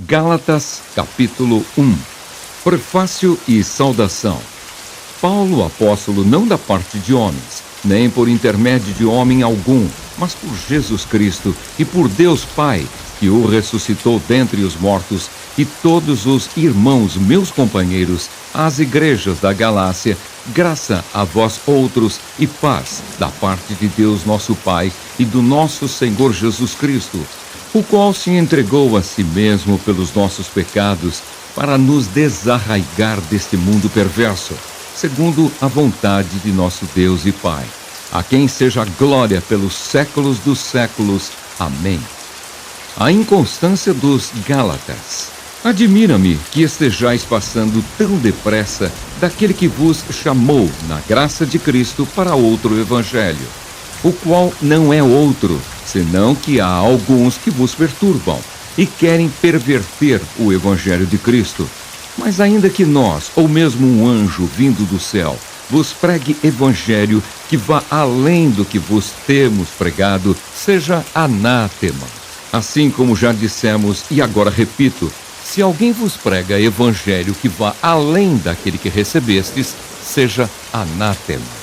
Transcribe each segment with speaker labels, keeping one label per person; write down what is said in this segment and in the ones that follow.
Speaker 1: Gálatas, capítulo 1. Prefácio e saudação. Paulo, apóstolo, não da parte de homens, nem por intermédio de homem algum, mas por Jesus Cristo e por Deus Pai, que o ressuscitou dentre os mortos, e todos os irmãos, meus companheiros, às igrejas da Galácia, graça a vós outros e paz da parte de Deus nosso Pai e do nosso Senhor Jesus Cristo, o qual se entregou a si mesmo pelos nossos pecados, para nos desarraigar deste mundo perverso, segundo a vontade de nosso Deus e Pai, a quem seja glória pelos séculos dos séculos. Amém. A inconstância dos Gálatas. Admira-me que estejais passando tão depressa daquele que vos chamou na graça de Cristo para outro evangelho, o qual não é outro, senão que há alguns que vos perturbam e querem perverter o evangelho de Cristo. Mas ainda que nós, ou mesmo um anjo vindo do céu, vos pregue evangelho que vá além do que vos temos pregado, seja anátema. Assim como já dissemos, e agora repito, se alguém vos prega evangelho que vá além daquele que recebestes, seja anátema.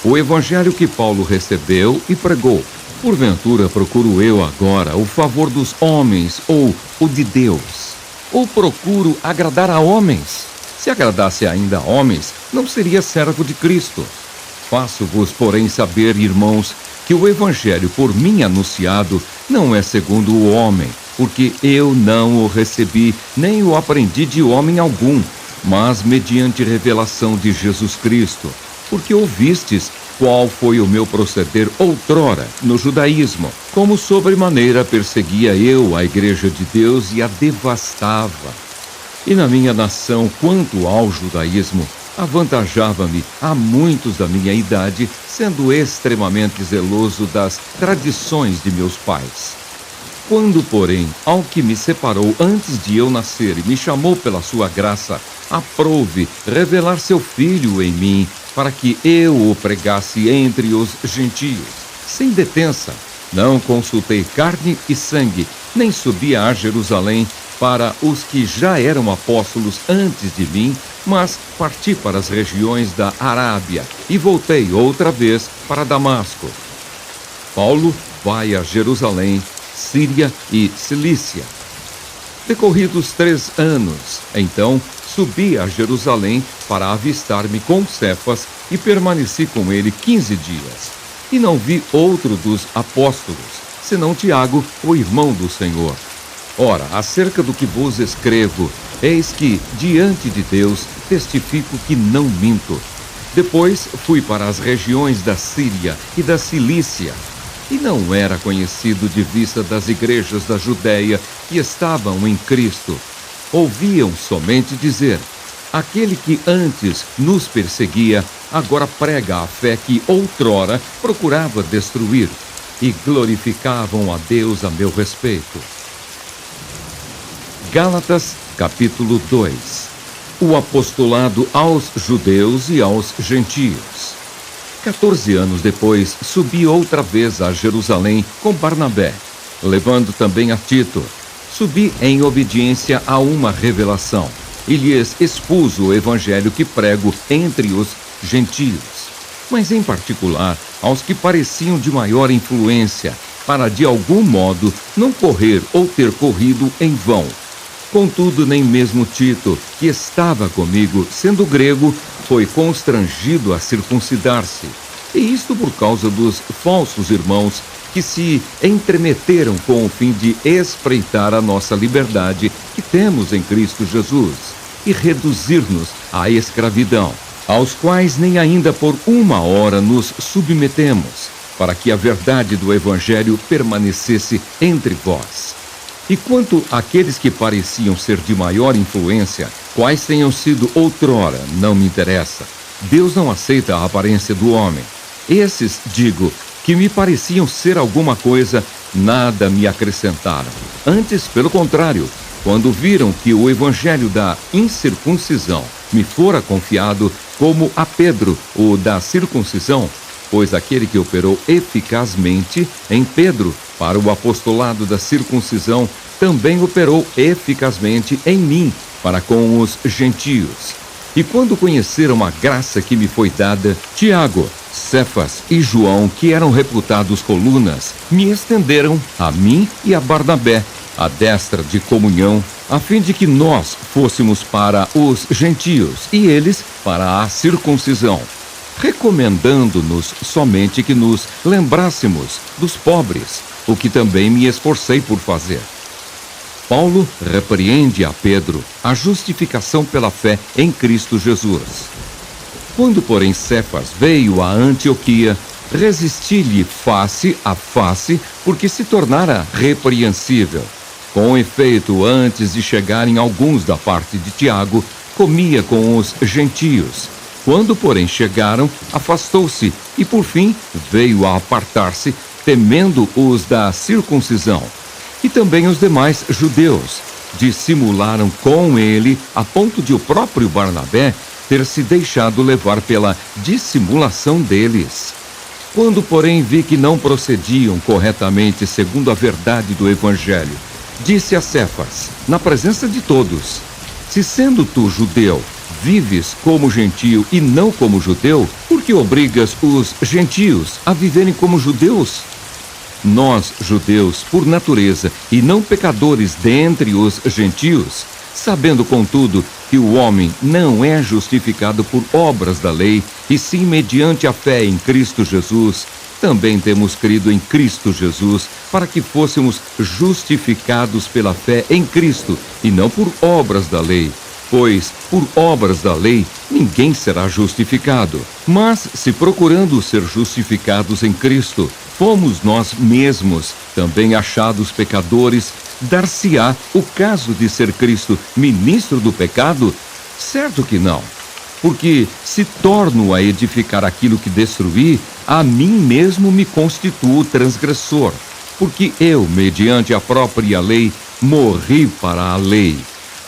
Speaker 1: O evangelho que Paulo recebeu e pregou, porventura procuro eu agora o favor dos homens ou o de Deus? Ou procuro agradar a homens? Se agradasse ainda a homens, não seria servo de Cristo. Faço-vos, porém, saber, irmãos, que o evangelho por mim anunciado não é segundo o homem, porque eu não o recebi, nem o aprendi de homem algum, mas mediante revelação de Jesus Cristo, porque ouvistes qual foi o meu proceder outrora no judaísmo, como sobremaneira perseguia eu a igreja de Deus e a devastava. E na minha nação, quanto ao judaísmo, avantajava-me a muitos da minha idade, sendo extremamente zeloso das tradições de meus pais. Quando, porém, ao que me separou antes de eu nascer e me chamou pela sua graça, aprouve revelar seu Filho em mim, para que eu o pregasse entre os gentios, sem detença, não consultei carne e sangue, nem subi a Jerusalém para os que já eram apóstolos antes de mim, mas parti para as regiões da Arábia e voltei outra vez para Damasco. Paulo vai a Jerusalém, Síria e Cilícia. Decorridos 3 anos, então, subi a Jerusalém para avistar-me com Cefas e permaneci com ele 15 dias. E não vi outro dos apóstolos, senão Tiago, o irmão do Senhor. Ora, acerca do que vos escrevo, eis que, diante de Deus, testifico que não minto. Depois fui para as regiões da Síria e da Cilícia, e não era conhecido de vista das igrejas da Judéia que estavam em Cristo. Ouviam somente dizer: aquele que antes nos perseguia, agora prega a fé que outrora procurava destruir, e glorificavam a Deus a meu respeito. Gálatas, capítulo 2. O apostolado aos judeus e aos gentios. 14 anos depois, subi outra vez a Jerusalém com Barnabé, levando também a Tito. Subi em obediência a uma revelação, e lhes expus o evangelho que prego entre os gentios, mas em particular aos que pareciam de maior influência, para de algum modo não correr ou ter corrido em vão. Contudo, nem mesmo Tito, que estava comigo, sendo grego, foi constrangido a circuncidar-se. E isto por causa dos falsos irmãos que se entremeteram com o fim de espreitar a nossa liberdade que temos em Cristo Jesus e reduzir-nos à escravidão, aos quais nem ainda por uma hora nos submetemos, para que a verdade do Evangelho permanecesse entre vós. E quanto àqueles que pareciam ser de maior influência, quais tenham sido outrora, não me interessa. Deus não aceita a aparência do homem. Esses, digo, que me pareciam ser alguma coisa, nada me acrescentaram. Antes, pelo contrário, quando viram que o evangelho da incircuncisão me fora confiado, como a Pedro o da circuncisão, pois aquele que operou eficazmente em Pedro para o apostolado da circuncisão também operou eficazmente em mim para com os gentios. E quando conheceram a graça que me foi dada, Tiago, Cefas e João, que eram reputados colunas, me estenderam a mim e a Barnabé a destra de comunhão, a fim de que nós fôssemos para os gentios e eles para a circuncisão, recomendando-nos somente que nos lembrássemos dos pobres, o que também me esforcei por fazer. Paulo repreende a Pedro a justificação pela fé em Cristo Jesus. Quando, porém, Cefas veio a Antioquia, resisti-lhe face a face, porque se tornara repreensível. Com efeito, antes de chegarem alguns da parte de Tiago, comia com os gentios. Quando, porém, chegaram, afastou-se e, por fim, veio a apartar-se, temendo os da circuncisão. E também os demais judeus dissimularam com ele, a ponto de o próprio Barnabé ter se deixado levar pela dissimulação deles. Quando, porém, vi que não procediam corretamente segundo a verdade do Evangelho, disse a Cefas, na presença de todos: se sendo tu judeu, vives como gentio e não como judeu, por que obrigas os gentios a viverem como judeus? Nós, judeus, por natureza, e não pecadores dentre os gentios, sabendo, contudo, que o homem não é justificado por obras da lei, e sim mediante a fé em Cristo Jesus, também temos crido em Cristo Jesus, para que fôssemos justificados pela fé em Cristo, e não por obras da lei. Pois, por obras da lei, ninguém será justificado. Mas, se procurando ser justificados em Cristo, fomos nós mesmos também achados pecadores, dar-se-á o caso de ser Cristo ministro do pecado? Certo que não. Porque, se torno a edificar aquilo que destruí, a mim mesmo me constituo transgressor. Porque eu, mediante a própria lei, morri para a lei,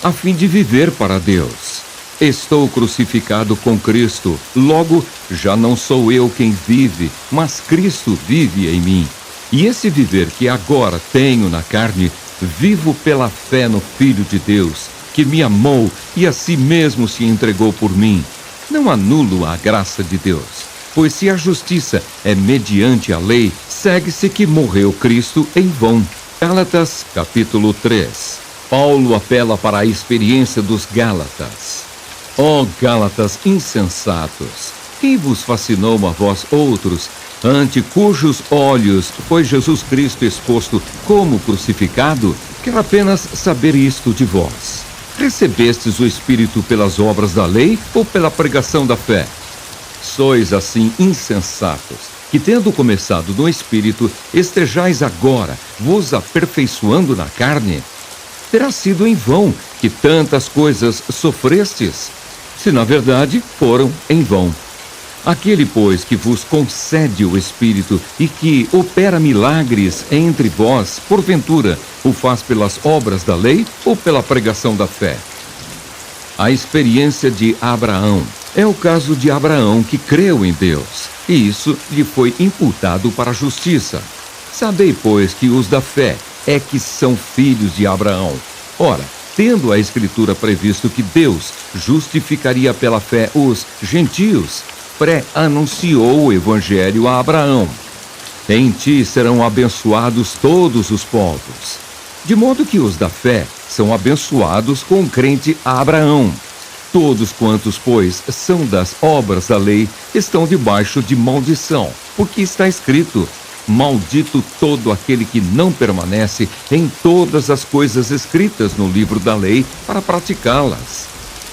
Speaker 1: a fim de viver para Deus. Estou crucificado com Cristo, logo já não sou eu quem vive, mas Cristo vive em mim. E esse viver que agora tenho na carne, vivo pela fé no Filho de Deus, que me amou e a si mesmo se entregou por mim. Não anulo a graça de Deus, pois se a justiça é mediante a lei, segue-se que morreu Cristo em vão. Gálatas, capítulo 3. Paulo apela para a experiência dos Gálatas. Ó Gálatas insensatos, quem vos fascinou a vós outros, ante cujos olhos foi Jesus Cristo exposto como crucificado? Quero apenas saber isto de vós. Recebestes o Espírito pelas obras da lei ou pela pregação da fé? Sois assim insensatos, que tendo começado no Espírito, estejais agora vos aperfeiçoando na carne? Terá sido em vão que tantas coisas sofrestes, se na verdade foram em vão. Aquele, pois, que vos concede o Espírito e que opera milagres entre vós, porventura, o faz pelas obras da lei ou pela pregação da fé? A experiência de Abraão é o caso de Abraão, que creu em Deus, e isso lhe foi imputado para a justiça. Sabei, pois, que os da fé é que são filhos de Abraão. Ora, tendo a Escritura previsto que Deus justificaria pela fé os gentios, pré-anunciou o Evangelho a Abraão. Em ti serão abençoados todos os povos. De modo que os da fé são abençoados com o crente Abraão. Todos quantos, pois, são das obras da lei, estão debaixo de maldição, porque está escrito: maldito todo aquele que não permanece em todas as coisas escritas no livro da lei para praticá-las.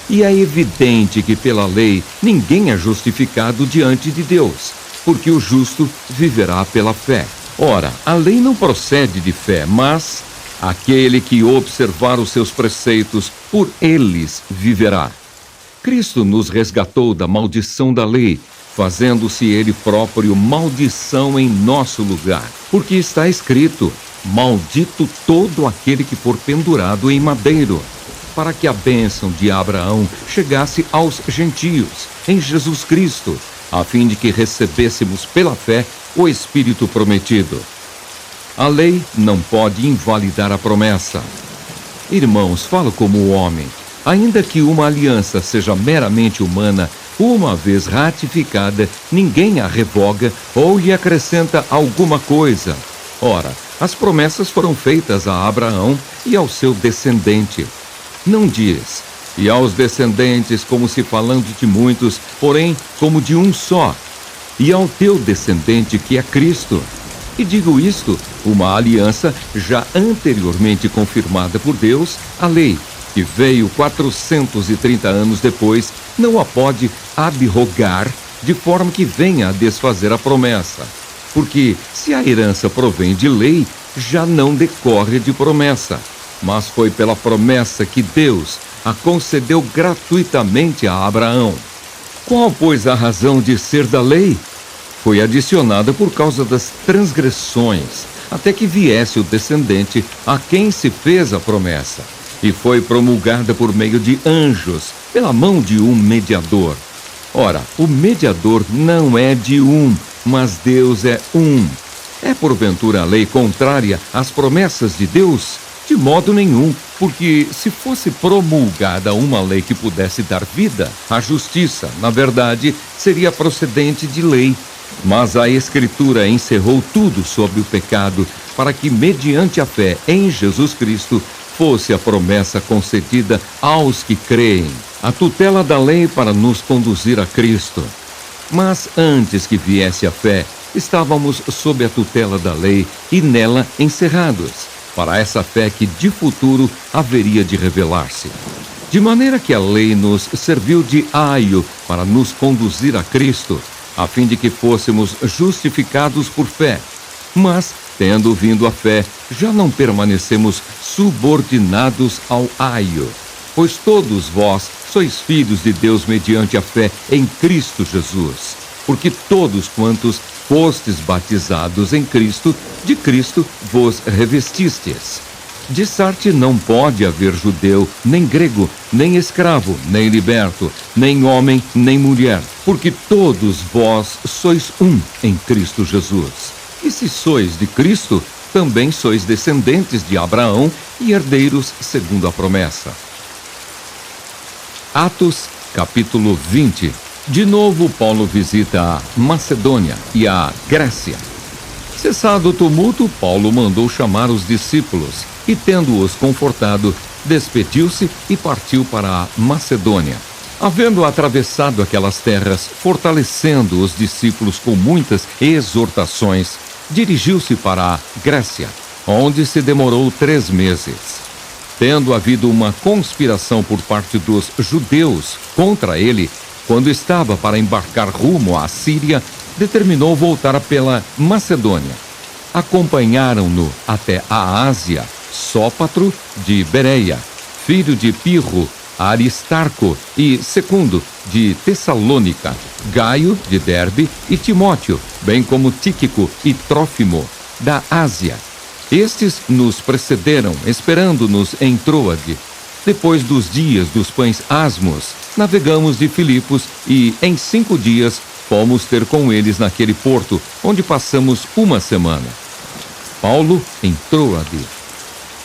Speaker 1: E é evidente que pela lei ninguém é justificado diante de Deus, porque o justo viverá pela fé. Ora, a lei não procede de fé, mas aquele que observar os seus preceitos, por eles viverá. Cristo nos resgatou da maldição da lei, fazendo-se ele próprio maldição em nosso lugar. Porque está escrito: maldito todo aquele que for pendurado em madeiro, para que a bênção de Abraão chegasse aos gentios, em Jesus Cristo, a fim de que recebêssemos pela fé o Espírito prometido. A lei não pode invalidar a promessa. Irmãos, falo como homem. Ainda que uma aliança seja meramente humana, uma vez ratificada, ninguém a revoga ou lhe acrescenta alguma coisa. Ora, as promessas foram feitas a Abraão e ao seu descendente. Não diz, e aos descendentes, como se falando de muitos, porém como de um só, e ao teu descendente, que é Cristo. E digo isto, uma aliança já anteriormente confirmada por Deus, a lei, que veio 430 anos depois, não a pode abrogar de forma que venha a desfazer a promessa. Porque se a herança provém de lei, já não decorre de promessa, mas foi pela promessa que Deus a concedeu gratuitamente a Abraão. Qual, pois, a razão de ser da lei? Foi adicionada por causa das transgressões, até que viesse o descendente a quem se fez a promessa, e foi promulgada por meio de anjos, pela mão de um mediador. Ora, o mediador não é de um, mas Deus é um. É porventura a lei contrária às promessas de Deus? De modo nenhum, porque se fosse promulgada uma lei que pudesse dar vida, a justiça, na verdade, seria procedente de lei. Mas a Escritura encerrou tudo sobre o pecado, para que, mediante a fé em Jesus Cristo, fosse a promessa concedida aos que creem, a tutela da lei para nos conduzir a Cristo. Mas antes que viesse a fé, estávamos sob a tutela da lei e nela encerrados, para essa fé que de futuro haveria de revelar-se. De maneira que a lei nos serviu de aio para nos conduzir a Cristo, a fim de que fôssemos justificados por fé. Mas, tendo vindo a fé, já não permanecemos subordinados ao aio. Pois todos vós sois filhos de Deus mediante a fé em Cristo Jesus. Porque todos quantos fostes batizados em Cristo, de Cristo vos revestistes. De sorte não pode haver judeu, nem grego, nem escravo, nem liberto, nem homem, nem mulher, porque todos vós sois um em Cristo Jesus. E se sois de Cristo, também sois descendentes de Abraão e herdeiros segundo a promessa. Atos, capítulo 20. De novo, Paulo visita a Macedônia e a Grécia. Cessado o tumulto, Paulo mandou chamar os discípulos e, tendo-os confortado, despediu-se e partiu para a Macedônia. Havendo atravessado aquelas terras, fortalecendo os discípulos com muitas exortações, dirigiu-se para a Grécia, onde se demorou 3 meses. Tendo havido uma conspiração por parte dos judeus contra ele, quando estava para embarcar rumo à Síria, determinou voltar pela Macedônia. Acompanharam-no até a Ásia Sópatro de Bereia, filho de Pirro, Aristarco e Secundo de Tessalônica, Gaio de Derbe e Timóteo, bem como Tíquico e Trófimo da Ásia. Estes nos precederam, esperando-nos em Troade. Depois dos dias dos pães asmos, navegamos de Filipos e, em 5 dias, fomos ter com eles naquele porto, onde passamos 1 semana. Paulo em Troade.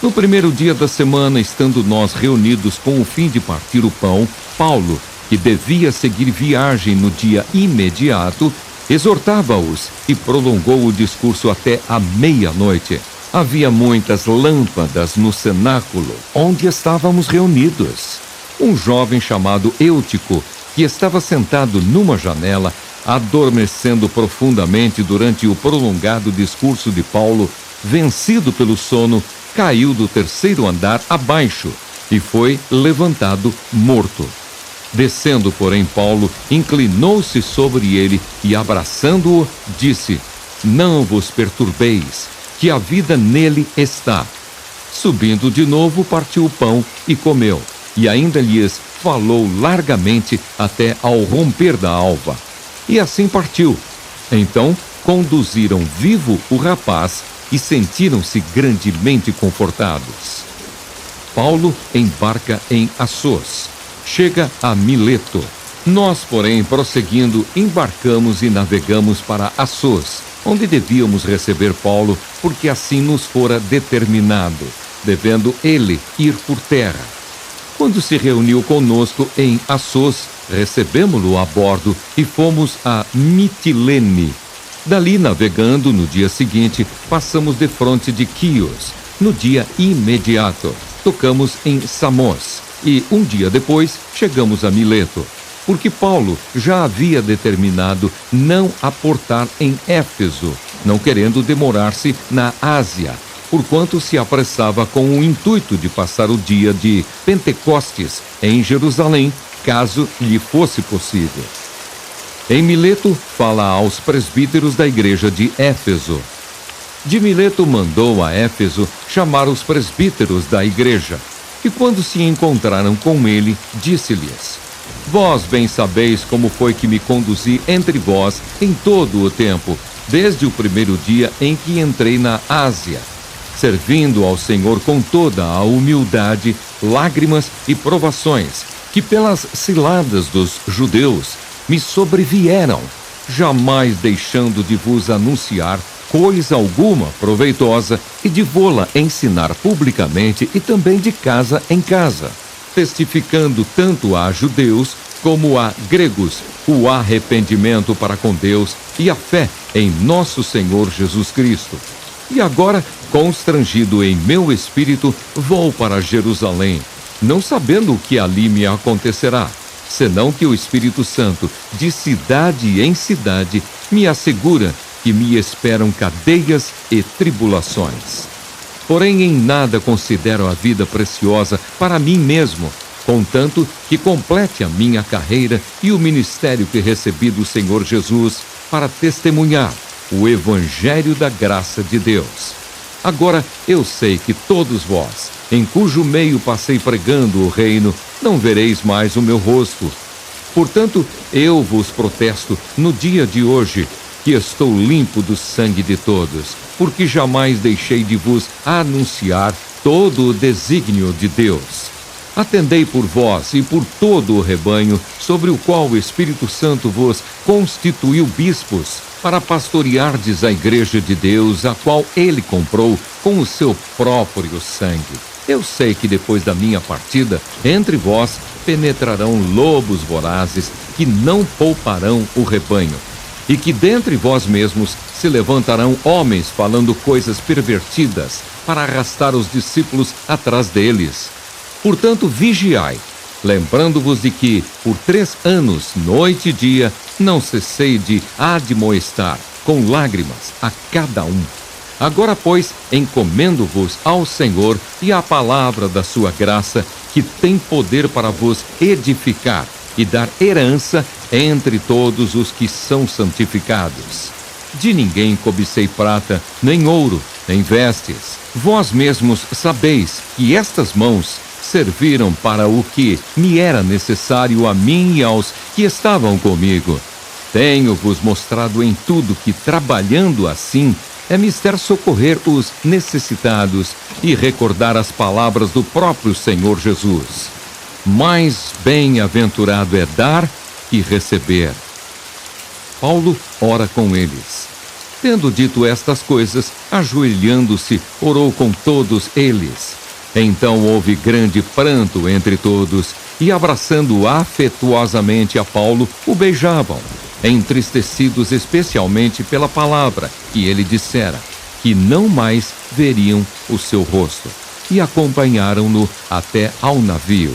Speaker 1: No primeiro dia da semana, estando nós reunidos com o fim de partir o pão, Paulo, que devia seguir viagem no dia imediato, exortava-os e prolongou o discurso até a meia-noite. Havia muitas lâmpadas no cenáculo onde estávamos reunidos. Um jovem chamado Eutico, que estava sentado numa janela, adormecendo profundamente durante o prolongado discurso de Paulo, vencido pelo sono, caiu do 3º andar abaixo e foi levantado morto. Descendo, porém, Paulo inclinou-se sobre ele e, abraçando-o, disse: Não vos perturbeis, que a vida nele está. Subindo de novo, partiu o pão e comeu, e ainda lhes falou largamente até ao romper da alva. E assim partiu. Então conduziram vivo o rapaz e sentiram-se grandemente confortados. Paulo embarca em Assos. Chega a Mileto. Nós, porém, prosseguindo, embarcamos e navegamos para Assos, onde devíamos receber Paulo, porque assim nos fora determinado, devendo ele ir por terra. Quando se reuniu conosco em Assos, recebemo-lo a bordo e fomos a Mitilene. Dali, navegando, no dia seguinte, passamos defronte de Quios. No dia imediato, tocamos em Samos e, um dia depois, chegamos a Mileto, porque Paulo já havia determinado não aportar em Éfeso, não querendo demorar-se na Ásia, porquanto se apressava com o intuito de passar o dia de Pentecostes em Jerusalém, caso lhe fosse possível. Em Mileto, fala aos presbíteros da igreja de Éfeso. De Mileto mandou a Éfeso chamar os presbíteros da igreja, e quando se encontraram com ele, disse-lhes: Vós bem sabeis como foi que me conduzi entre vós em todo o tempo, desde o primeiro dia em que entrei na Ásia, servindo ao Senhor com toda a humildade, lágrimas e provações, que pelas ciladas dos judeus me sobrevieram, jamais deixando de vos anunciar coisa alguma proveitosa e de vô-la ensinar publicamente e também de casa em casa, testificando tanto a judeus como a gregos o arrependimento para com Deus e a fé em nosso Senhor Jesus Cristo. E agora, constrangido em meu espírito, vou para Jerusalém, não sabendo o que ali me acontecerá, senão que o Espírito Santo, de cidade em cidade, me assegura que me esperam cadeias e tribulações. Porém, em nada considero a vida preciosa para mim mesmo, contanto que complete a minha carreira e o ministério que recebi do Senhor Jesus para testemunhar o Evangelho da graça de Deus. Agora eu sei que todos vós, em cujo meio passei pregando o reino, não vereis mais o meu rosto. Portanto, eu vos protesto no dia de hoje, que estou limpo do sangue de todos, porque jamais deixei de vos anunciar todo o desígnio de Deus. Atendei por vós e por todo o rebanho, sobre o qual o Espírito Santo vos constituiu bispos, para pastoreardes a igreja de Deus, a qual ele comprou com o seu próprio sangue. Eu sei que depois da minha partida, entre vós penetrarão lobos vorazes, que não pouparão o rebanho, e que dentre vós mesmos se levantarão homens falando coisas pervertidas, para arrastar os discípulos atrás deles. Portanto, vigiai, lembrando-vos de que, por 3 anos, noite e dia, não cessei de admoestar, com lágrimas, a cada um. Agora, pois, encomendo-vos ao Senhor e à palavra da sua graça, que tem poder para vos edificar e dar herança entre todos os que são santificados. De ninguém cobicei prata, nem ouro, nem vestes. Vós mesmos sabeis que estas mãos serviram para o que me era necessário a mim e aos que estavam comigo. Tenho-vos mostrado em tudo que, trabalhando assim, é mister socorrer os necessitados e recordar as palavras do próprio Senhor Jesus. Mais bem-aventurado é dar que receber. Paulo ora com eles. Tendo dito estas coisas, ajoelhando-se, orou com todos eles. Então houve grande pranto entre todos, e abraçando afetuosamente a Paulo, o beijavam, entristecidos especialmente pela palavra que ele dissera, que não mais veriam o seu rosto, e acompanharam-no até ao navio.